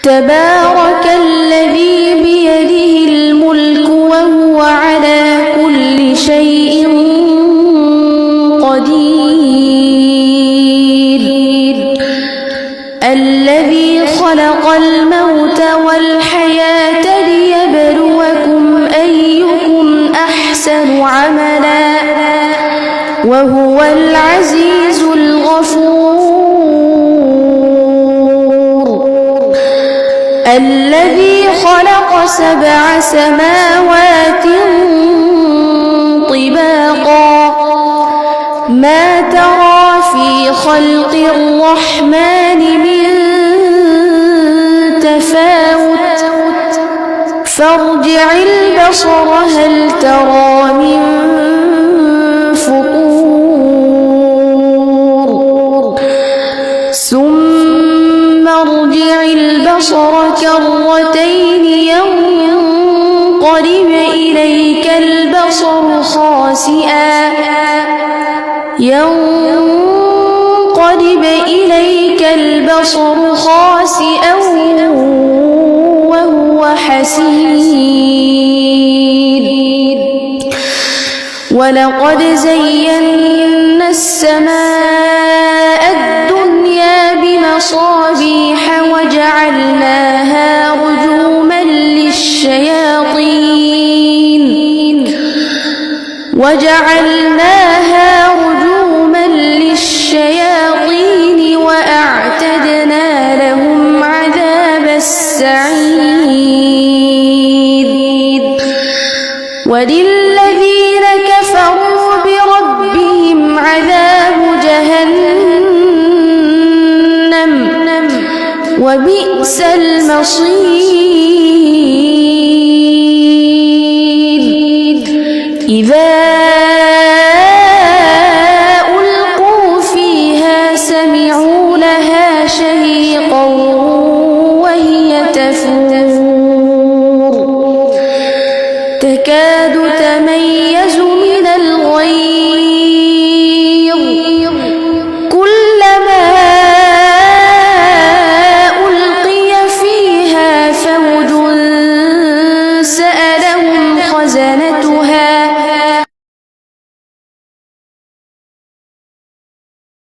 تبارك الذي بيده الملك وهو على كل شيء قدير الذي خلق الموت والحياة ليبلوكم أيكم أحسن عملا وهو العزيز الغفور الذي خلق 7 سماوات طباقا ما ترى في خلق الرحمن من تفاوت فارجع البصر هل ترى من فطور ثم ارجع البصر كرتين ينقلب إليك البصر خاسئا وهو حسير ولقد زينا السماء الدنيا بمصابيح وجعلناها رجوما للشياطين وأعتدنا لهم عذاب السعير وللذين كفروا بربهم عذاب جهنم وبئس المصير إذا ألقوا فيها سمعوا لها شهيقا وهي تفور تكاد تميز من الغيظ